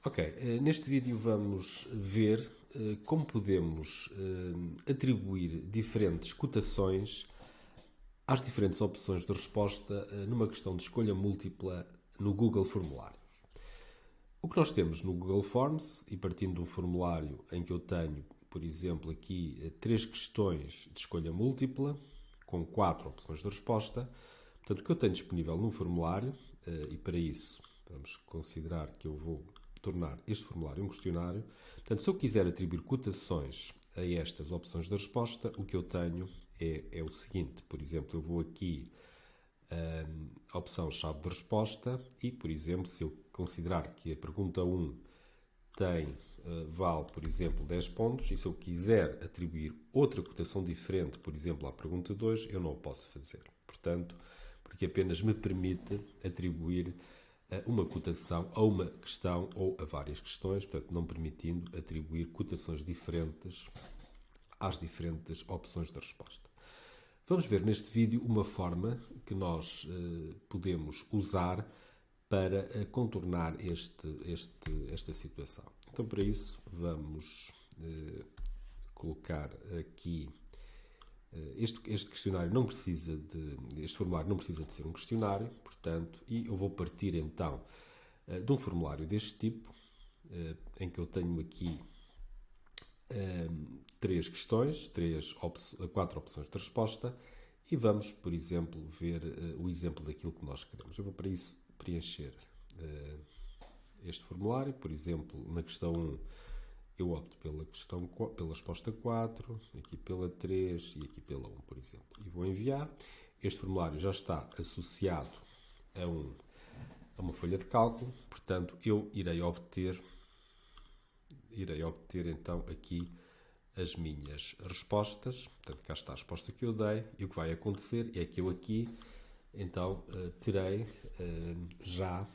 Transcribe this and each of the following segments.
Ok, neste vídeo vamos ver como podemos atribuir diferentes cotações às diferentes opções de resposta numa questão de escolha múltipla no Google Formulários. O que nós temos no Google Forms, e partindo de um formulário em que eu tenho, por exemplo, aqui 3 questões de escolha múltipla, com 4 opções de resposta, portanto, o que eu tenho disponível no formulário, e para isso vamos considerar que eu vou tornar este formulário um questionário. Portanto, se eu quiser atribuir cotações a estas opções de resposta, o que eu tenho é o seguinte. Por exemplo, eu vou aqui a opção-chave de resposta e, por exemplo, se eu considerar que a pergunta 1 vale, por exemplo, 10 pontos, e se eu quiser atribuir outra cotação diferente, por exemplo, à pergunta 2, eu não o posso fazer. Portanto, porque apenas me permite atribuir uma cotação a uma questão ou a várias questões, portanto, não permitindo atribuir cotações diferentes às diferentes opções de resposta. Vamos ver neste vídeo uma forma que nós podemos usar para contornar esta situação. Então, para isso, vamos colocar aqui. Este questionário não precisa este formulário não precisa de ser um questionário, portanto, e eu vou partir então de um formulário deste tipo, em que eu tenho aqui 3 questões, 4 opções de resposta, e vamos, por exemplo, ver o exemplo daquilo que nós queremos. Eu vou para isso preencher este formulário, por exemplo, na questão 1, eu opto pela resposta 4, aqui pela 3 e aqui pela 1, por exemplo. E vou enviar. Este formulário já está associado a uma folha de cálculo, portanto, eu irei obter então aqui as minhas respostas. Portanto, cá está a resposta que eu dei, e o que vai acontecer é que eu aqui então terei já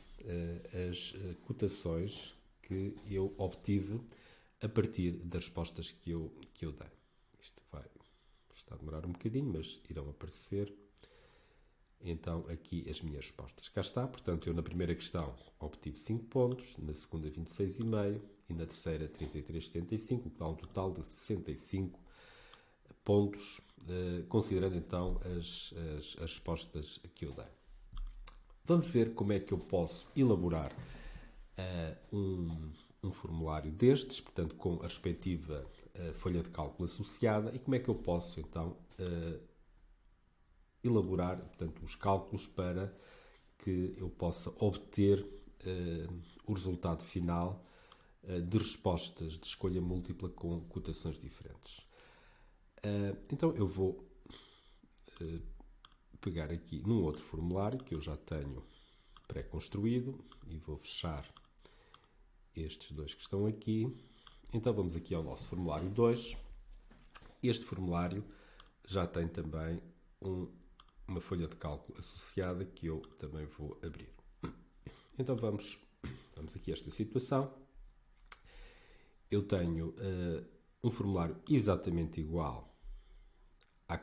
as cotações que eu obtive a partir das respostas que eu dei. Isto está a demorar um bocadinho, mas irão aparecer então aqui as minhas respostas. Cá está, portanto, eu na primeira questão obtive 5 pontos, na segunda 26,5 e na terceira 33,75, o que dá um total de 65 pontos, considerando então as respostas que eu dei. Vamos ver como é que eu posso elaborar um formulário destes, portanto, com a respectiva folha de cálculo associada, e como é que eu posso, então, elaborar, portanto, os cálculos para que eu possa obter o resultado final de respostas de escolha múltipla com cotações diferentes. Então, eu vou pegar aqui num outro formulário que eu já tenho pré-construído e vou fechar estes dois que estão aqui. Então vamos aqui ao nosso formulário 2. Este formulário já tem também uma folha de cálculo associada que eu também vou abrir. Então vamos aqui a esta situação. Eu tenho um formulário exatamente igual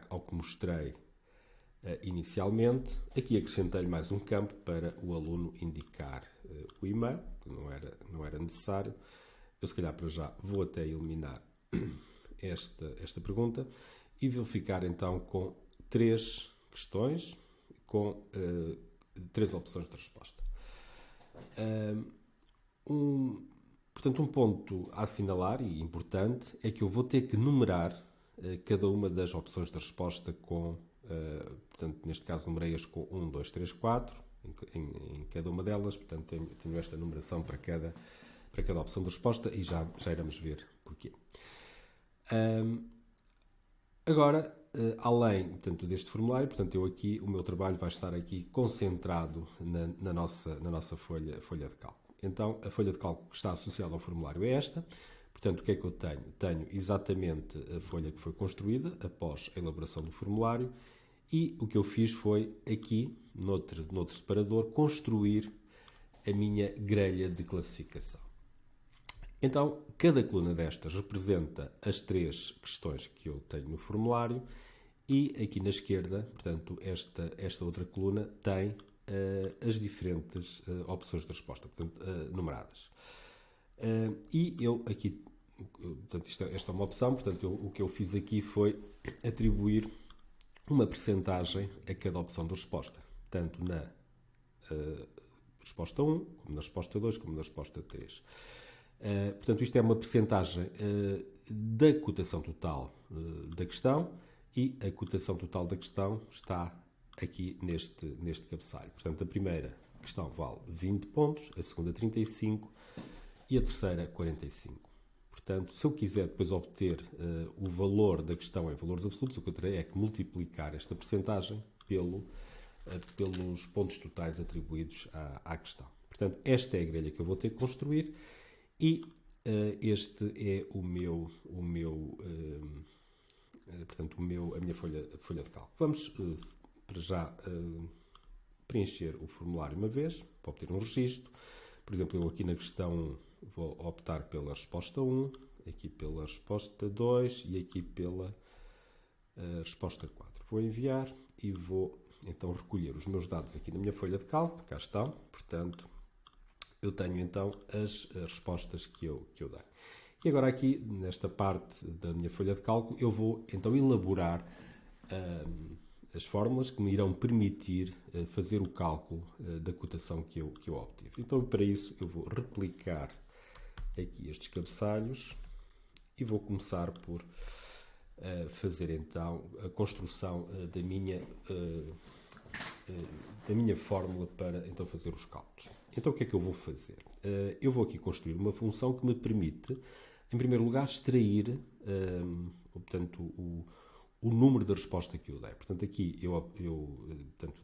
ao que mostrei inicialmente. Aqui acrescentei-lhe mais um campo para o aluno indicar o e-mail, que não era necessário. Eu, se calhar, para já vou até eliminar esta pergunta e vou ficar então com 3 questões com 3 opções de resposta. Portanto, um ponto a assinalar e importante é que eu vou ter que numerar cada uma das opções de resposta com, portanto, neste caso numerei-as com 1, 2, 3, 4 em cada uma delas, portanto tenho esta numeração para cada opção de resposta e já iremos ver porquê. Agora, além, portanto, deste formulário, portanto, o meu trabalho vai estar aqui concentrado na nossa folha de cálculo. Então, a folha de cálculo que está associada ao formulário é esta. Portanto, o que é que eu tenho? Tenho exatamente a folha que foi construída após a elaboração do formulário e o que eu fiz foi aqui, noutro separador, construir a minha grelha de classificação. Então, cada coluna destas representa as 3 questões que eu tenho no formulário e aqui na esquerda, portanto, esta outra coluna tem as diferentes opções de resposta, portanto, numeradas. E eu aqui, portanto, esta é uma opção, portanto, o que eu fiz aqui foi atribuir uma percentagem a cada opção de resposta, tanto na resposta 1, como na resposta 2, como na resposta 3. Portanto, isto é uma percentagem da cotação total da questão, e a cotação total da questão está aqui neste cabeçalho. Portanto, a primeira questão vale 20 pontos, a segunda 35 e a terceira 45. Portanto, se eu quiser depois obter o valor da questão em valores absolutos, o que eu terei é que multiplicar esta percentagem pelos pontos totais atribuídos à questão. Portanto, esta é a grelha que eu vou ter que construir e este é a minha folha de cálculo. Vamos para já preencher o formulário uma vez, para obter um registro. Por exemplo, eu aqui na questão vou optar pela resposta 1, aqui pela resposta 2 e aqui pela resposta 4. Vou enviar e vou então recolher os meus dados aqui na minha folha de cálculo. Cá estão. Portanto, eu tenho então as respostas que eu dei. E agora aqui, nesta parte da minha folha de cálculo, eu vou então elaborar as fórmulas que me irão permitir fazer o cálculo da cotação que eu obtive. Então, para isso, eu vou replicar aqui estes cabeçalhos e vou começar por fazer então a construção da minha fórmula para então fazer os cálculos. Então, o que é que eu vou fazer? Eu vou aqui construir uma função que me permite, em primeiro lugar, extrair portanto, o número da resposta que eu dei. Portanto, aqui eu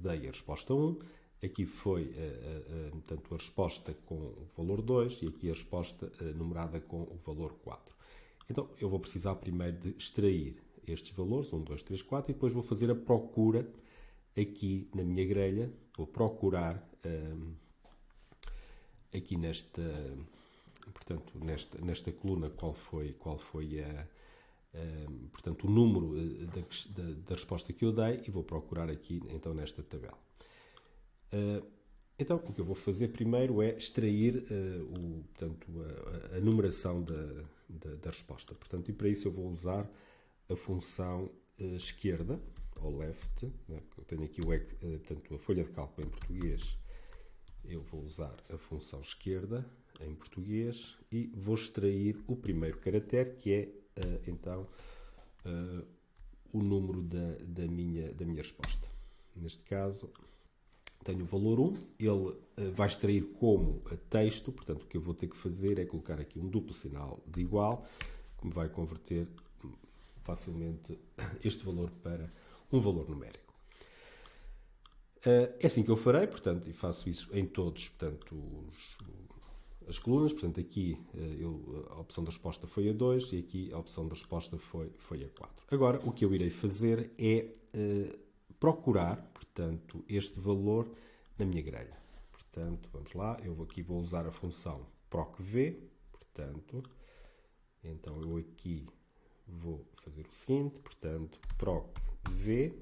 dei a resposta 1, aqui foi portanto, a resposta com o valor 2 e aqui a resposta numerada com o valor 4. Então, eu vou precisar primeiro de extrair estes valores, 1, 2, 3, 4, e depois vou fazer a procura aqui na minha grelha. Vou procurar aqui nesta coluna qual foi portanto, o número da resposta que eu dei e vou procurar aqui então nesta tabela. Então, o que eu vou fazer primeiro é extrair portanto, a numeração da resposta. Portanto, e para isso eu vou usar a função esquerda, ou left, né? Eu tenho aqui portanto, a folha de cálculo em português. Eu vou usar a função esquerda em português e vou extrair o primeiro caractere, que é então o número da minha resposta. Neste caso, tenho o valor 1, ele vai extrair como texto, portanto, o que eu vou ter que fazer é colocar aqui um duplo sinal de igual, que me vai converter facilmente este valor para um valor numérico. É assim que eu farei, portanto, e faço isso em todos, portanto, as colunas. Portanto, aqui a opção da resposta foi a 2 e aqui a opção da resposta foi a 4. Agora, o que eu irei fazer é procurar, portanto, este valor na minha grelha. Portanto, vamos lá, eu aqui vou usar a função procv, portanto, então eu aqui vou fazer o seguinte, portanto, procv,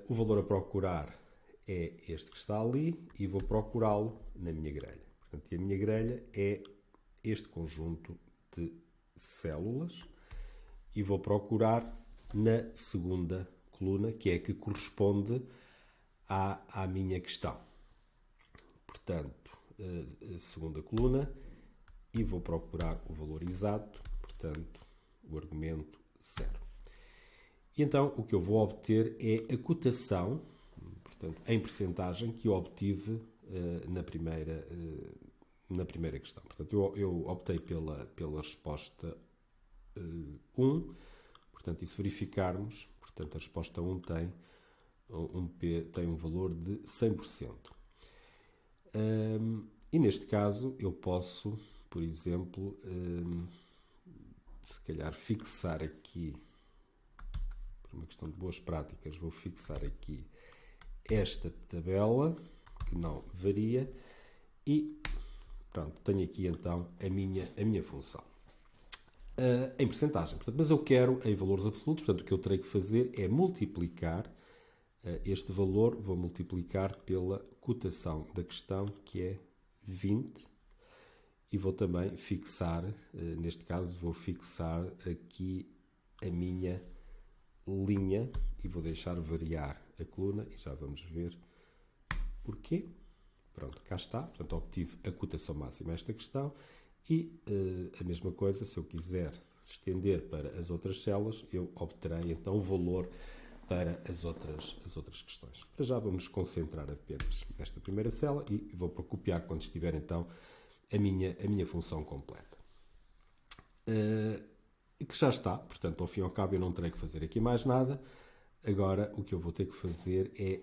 o valor a procurar é este que está ali e vou procurá-lo na minha grelha. Portanto, e a minha grelha é este conjunto de células e vou procurar na segunda coluna, que é a que corresponde à minha questão. Portanto, a segunda coluna, e vou procurar o valor exato, portanto, o argumento 0. E então, o que eu vou obter é a cotação, portanto, em percentagem, que eu obtive na primeira questão. Portanto, eu optei pela resposta 1. Portanto, e se verificarmos, portanto, a resposta 1 tem um valor de 100%. E neste caso, eu posso, por exemplo, se calhar fixar aqui, por uma questão de boas práticas, vou fixar aqui esta tabela, que não varia, e pronto, tenho aqui então a minha função. Em percentagem, portanto, mas eu quero em valores absolutos, portanto, o que eu terei que fazer é multiplicar este valor, vou multiplicar pela cotação da questão, que é 20, e vou também fixar, neste caso vou fixar aqui a minha linha e vou deixar variar a coluna e já vamos ver porquê. Pronto, cá está. Portanto, obtive a cotação máxima a esta questão e a mesma coisa, se eu quiser estender para as outras células, eu obterei então o valor para as outras questões. Para já vamos concentrar apenas nesta primeira célula e vou copiar quando estiver então a minha função completa. Que já está, portanto, ao fim e ao cabo eu não terei que fazer aqui mais nada. Agora o que eu vou ter que fazer é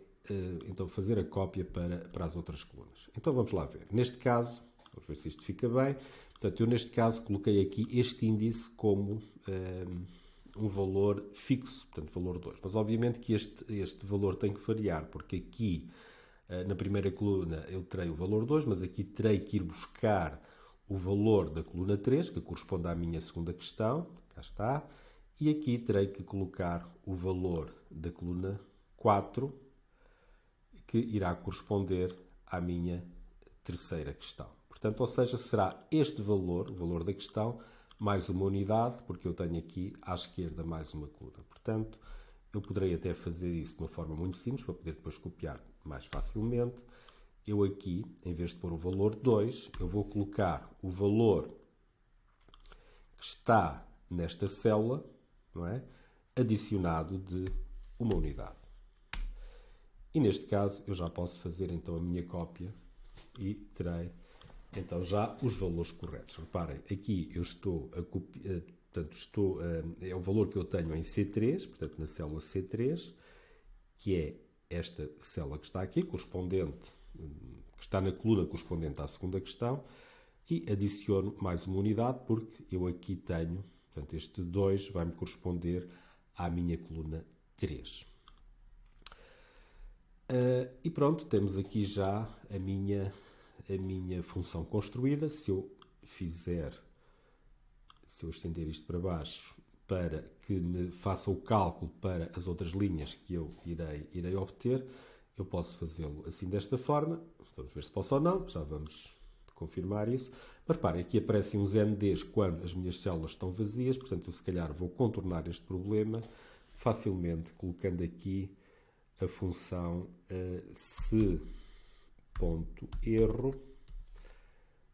então fazer a cópia para as outras colunas. Então vamos lá ver. Neste caso, vamos ver se isto fica bem. Portanto, eu neste caso coloquei aqui este índice como um valor fixo, portanto, valor 2. Mas obviamente que este valor tem que variar, porque aqui na primeira coluna eu terei o valor 2, mas aqui terei que ir buscar o valor da coluna 3, que corresponde à minha segunda questão. Cá está. E aqui terei que colocar o valor da coluna 4, que irá corresponder à minha terceira questão. Portanto, ou seja, será este valor, o valor da questão, mais uma unidade, porque eu tenho aqui à esquerda mais uma coluna. Portanto, eu poderei até fazer isso de uma forma muito simples, para poder depois copiar mais facilmente. Eu aqui, em vez de pôr o valor 2, eu vou colocar o valor que está nesta célula, não é? Adicionado de uma unidade. E neste caso eu já posso fazer então a minha cópia e terei então já os valores corretos. Reparem, aqui eu estou a copiar, portanto é o valor que eu tenho em C3, portanto na célula C3, que é esta célula que está aqui, correspondente, que está na coluna correspondente à segunda questão, e adiciono mais uma unidade porque eu aqui tenho, portanto este 2 vai-me corresponder à minha coluna 3. E pronto, temos aqui já a minha função construída. Se eu estender isto para baixo para que me faça o cálculo para as outras linhas que eu irei obter, eu posso fazê-lo assim desta forma. Vamos ver se posso ou não, já vamos confirmar isso. Mas reparem, aqui aparecem uns NDs quando as minhas células estão vazias, portanto eu se calhar vou contornar este problema facilmente colocando aqui a função se.erro,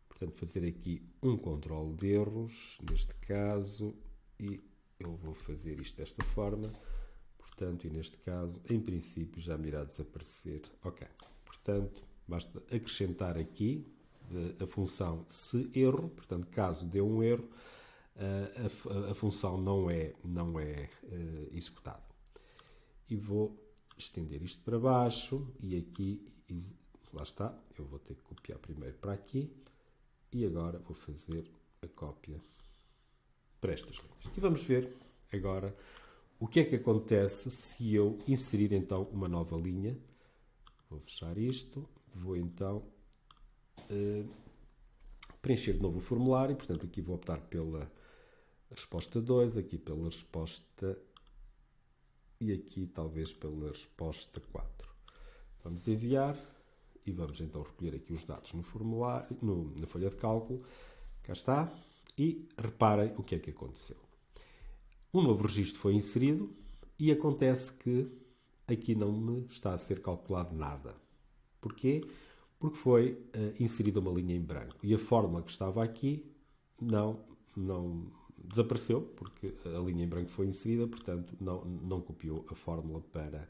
portanto fazer aqui um controle de erros, neste caso, e eu vou fazer isto desta forma, portanto, e neste caso, em princípio, já me irá desaparecer. Ok, portanto, basta acrescentar aqui a função se.erro, portanto, caso dê um erro, a função não é executada. E vou estender isto para baixo e aqui, lá está, eu vou ter que copiar primeiro para aqui e agora vou fazer a cópia para estas linhas. E vamos ver agora o que é que acontece se eu inserir então uma nova linha. Vou fechar isto, vou então preencher de novo o formulário, portanto aqui vou optar pela resposta 2, aqui pela resposta e aqui talvez pela resposta 4. Vamos enviar e vamos então recolher aqui os dados no formulário, na folha de cálculo. Cá está. E reparem o que é que aconteceu. Um novo registro foi inserido e acontece que aqui não me está a ser calculado nada. Porquê? Porque foi inserida uma linha em branco e a fórmula que estava aqui não desapareceu, porque a linha em branco foi inserida, portanto não copiou a fórmula para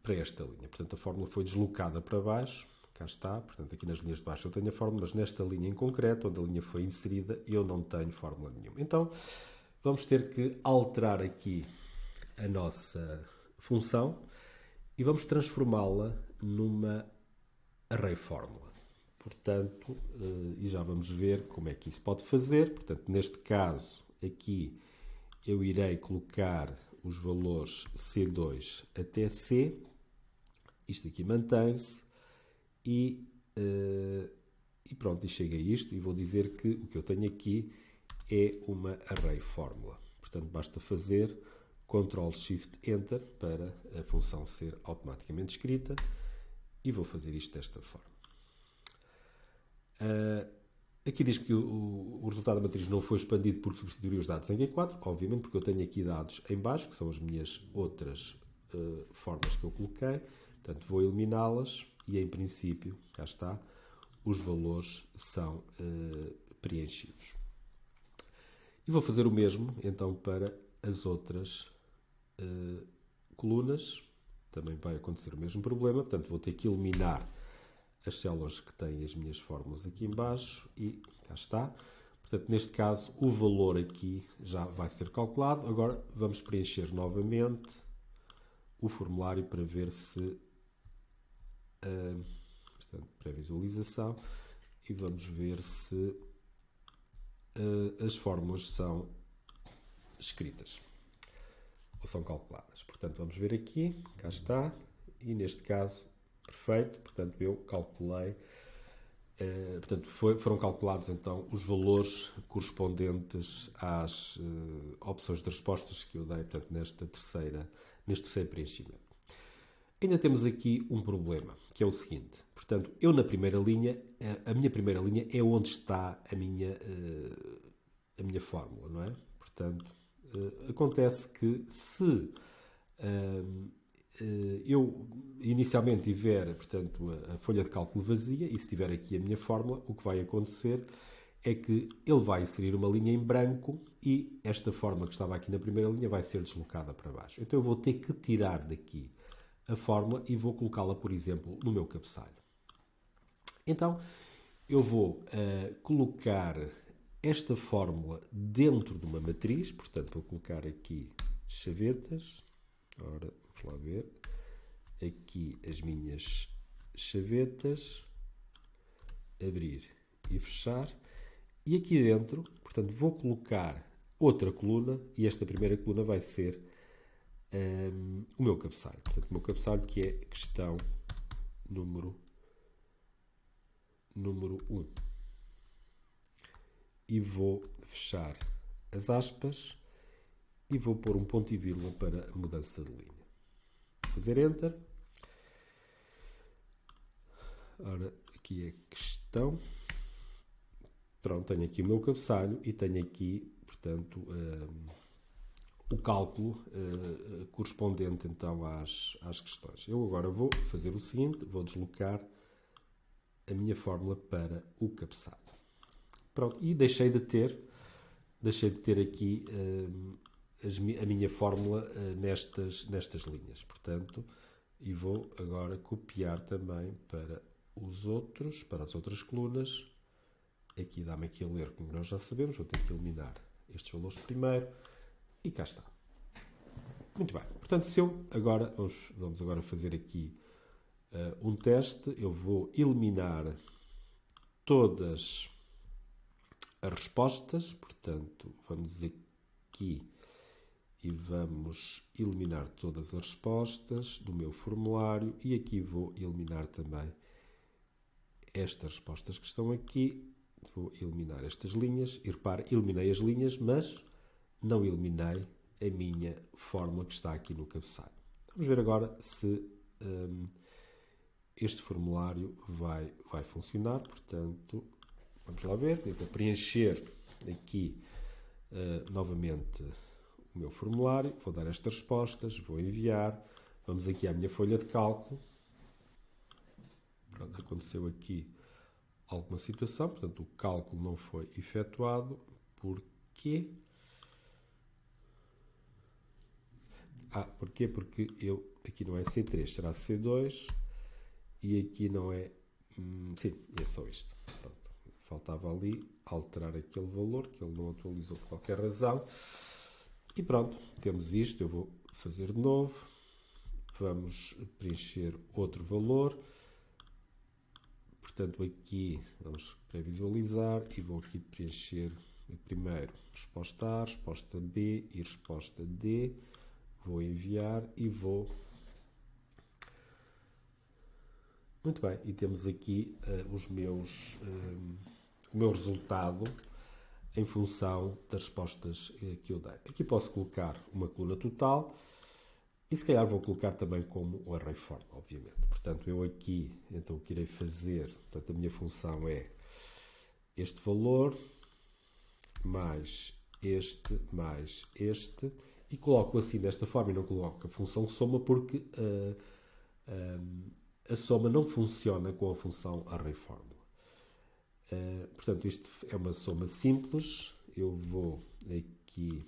esta linha. Portanto, a fórmula foi deslocada para baixo, cá está, portanto aqui nas linhas de baixo eu tenho a fórmula, mas nesta linha em concreto, onde a linha foi inserida, eu não tenho fórmula nenhuma. Então, vamos ter que alterar aqui a nossa função e vamos transformá-la numa array fórmula. Portanto, e já vamos ver como é que isso pode fazer. Portanto, neste caso, aqui eu irei colocar os valores C2 até C. Isto aqui mantém-se. E pronto, e chega a isto. E vou dizer que o que eu tenho aqui é uma array fórmula. Portanto, basta fazer Ctrl+Shift+Enter para a função ser automaticamente escrita. E vou fazer isto desta forma. Aqui diz que o resultado da matriz não foi expandido porque substituiria os dados em Q4, obviamente, porque eu tenho aqui dados em baixo, que são as minhas outras formas que eu coloquei. Portanto, vou eliminá-las e, em princípio, cá está, os valores são preenchidos. E vou fazer o mesmo, então, para as outras colunas. Também vai acontecer o mesmo problema. Portanto, vou ter que eliminar as células que têm as minhas fórmulas aqui em baixo e cá está. Portanto, neste caso, o valor aqui já vai ser calculado. Agora, vamos preencher novamente o formulário para ver se... portanto, pré-visualização. E vamos ver se as fórmulas são escritas ou são calculadas. Portanto, vamos ver aqui, cá está, e neste caso, perfeito, portanto, eu calculei, portanto, foram calculados então os valores correspondentes às opções de respostas que eu dei, portanto, neste terceiro preenchimento. Ainda temos aqui um problema, que é o seguinte, portanto, eu na primeira linha, a minha primeira linha é onde está a minha fórmula, não é? Portanto, acontece que se eu inicialmente tiver, portanto, a folha de cálculo vazia e se tiver aqui a minha fórmula, o que vai acontecer é que ele vai inserir uma linha em branco e esta fórmula que estava aqui na primeira linha vai ser deslocada para baixo. Então eu vou ter que tirar daqui a fórmula e vou colocá-la, por exemplo, no meu cabeçalho. Então, eu vou colocar esta fórmula dentro de uma matriz, portanto, vou colocar aqui chavetas. Ora, vamos lá ver. Aqui as minhas chavetas. Abrir e fechar. E aqui dentro, portanto, vou colocar outra coluna e esta primeira coluna vai ser o meu cabeçalho. Portanto, o meu cabeçalho que é questão número 1. E vou fechar as aspas e vou pôr um ponto e vírgula para mudança de linha. Vou fazer Enter. Ora, aqui é questão. Pronto, tenho aqui o meu cabeçalho e tenho aqui, portanto, o cálculo correspondente então às questões. Eu agora vou fazer o seguinte, vou deslocar a minha fórmula para o cabeçalho. Pronto, e deixei de ter aqui a minha fórmula nestas linhas. Portanto, e vou agora copiar também para as outras colunas. Aqui dá-me aqui a ler, como nós já sabemos, vou ter que eliminar estes valores primeiro. E cá está. Muito bem. Portanto, se eu agora, vamos agora fazer aqui um teste. Eu vou eliminar todas as respostas. Portanto, vamos aqui e vamos eliminar todas as respostas do meu formulário. E aqui vou eliminar também estas respostas que estão aqui. Vou eliminar estas linhas. E repare, eliminei as linhas, mas não eliminei a minha fórmula que está aqui no cabeçalho. Vamos ver agora se este formulário vai funcionar. Portanto, vamos lá ver. Eu vou preencher aqui novamente o meu formulário. Vou dar estas respostas. Vou enviar. Vamos aqui à minha folha de cálculo. Pronto, aconteceu aqui alguma situação. Portanto, o cálculo não foi efetuado. Porquê? Porquê? Porque aqui não é C3, será C2 e aqui não é... sim, é só isto. Pronto. Faltava ali alterar aquele valor que ele não atualizou por qualquer razão. E pronto, temos isto. Eu vou fazer de novo. Vamos preencher outro valor. Portanto, aqui vamos pré-visualizar e vou aqui preencher primeiro resposta A, resposta B e resposta D. Vou enviar e vou... Muito bem, e temos aqui o meu resultado em função das respostas que eu dei. Aqui posso colocar uma coluna total e se calhar vou colocar também como o array form, obviamente. Portanto, eu aqui, então o que irei fazer, portanto a minha função é este valor, mais este, e coloco assim desta forma e não coloco a função soma porque a soma não funciona com a função array-fórmula. Portanto, isto é uma soma simples. Eu vou aqui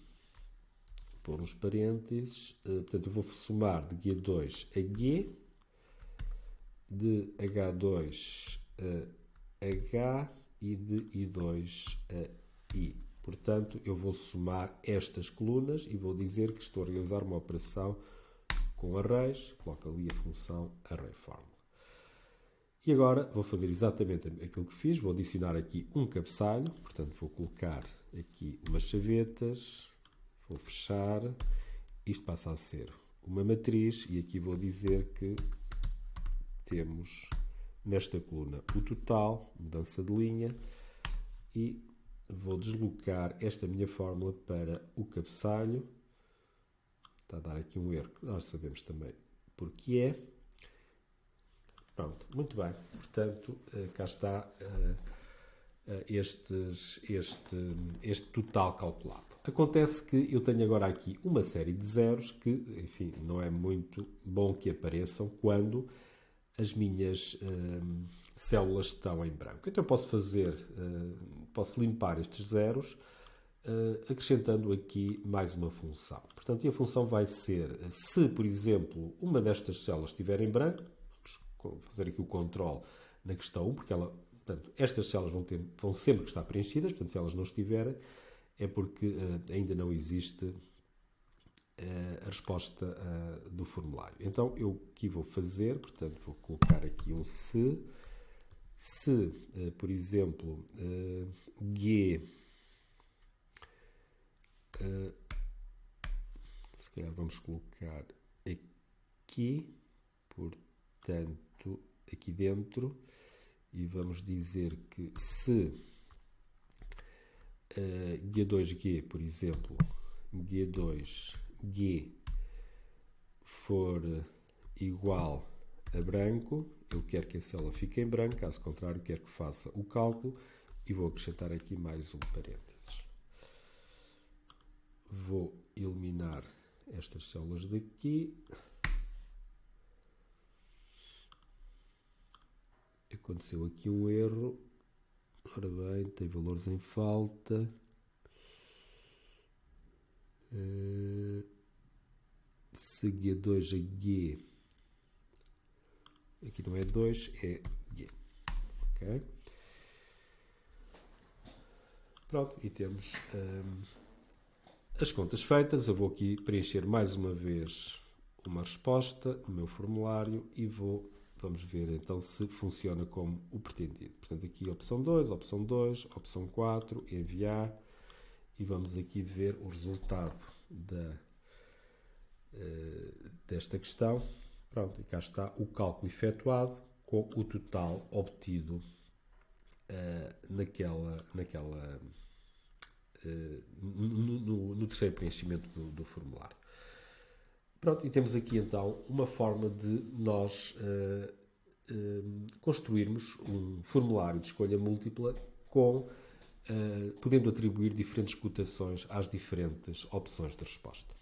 pôr uns parênteses. Portanto, eu vou somar de G2 a G, de H2 a H e de I2 a I. Portanto, eu vou somar estas colunas e vou dizer que estou a realizar uma operação com arrays. Coloco ali a função array-fórmula. E agora vou fazer exatamente aquilo que fiz. Vou adicionar aqui um cabeçalho. Portanto, vou colocar aqui umas chavetas. Vou fechar. Isto passa a ser uma matriz. E aqui vou dizer que temos nesta coluna o total, mudança de linha. E vou deslocar esta minha fórmula para o cabeçalho. Está a dar aqui um erro que nós sabemos também porque é. Pronto, muito bem. Portanto, cá está este total calculado. Acontece que eu tenho agora aqui uma série de zeros que, enfim, não é muito bom que apareçam quando as minhas células estão em branco. Então eu posso limpar estes zeros acrescentando aqui mais uma função. Portanto, a função vai ser, se, por exemplo, uma destas células estiver em branco, vamos fazer aqui o controle na questão 1, porque portanto, estas células vão sempre estar preenchidas, portanto, se elas não estiverem, é porque ainda não existe a resposta do formulário. Então, eu aqui vou fazer, portanto, vou colocar aqui um se, por exemplo, G, se calhar vamos colocar aqui, portanto, aqui dentro, e vamos dizer que se G2G, por exemplo, G2G for igual a branco, eu quero que a célula fique em branco, caso contrário, quero que faça o cálculo e vou acrescentar aqui mais um parênteses. Vou eliminar estas células daqui. Aconteceu aqui um erro. Ora bem, tem valores em falta. Se G2 a G. Aqui não é 2, é G. Ok? Pronto, e temos as contas feitas. Eu vou aqui preencher mais uma vez uma resposta no meu formulário e vamos ver então se funciona como o pretendido. Portanto, aqui opção 2, opção 4, enviar, e vamos aqui ver o resultado desta questão. Pronto, e cá está o cálculo efetuado com o total obtido no terceiro preenchimento do formulário. Pronto, e temos aqui então uma forma de nós construirmos um formulário de escolha múltipla podendo atribuir diferentes cotações às diferentes opções de resposta.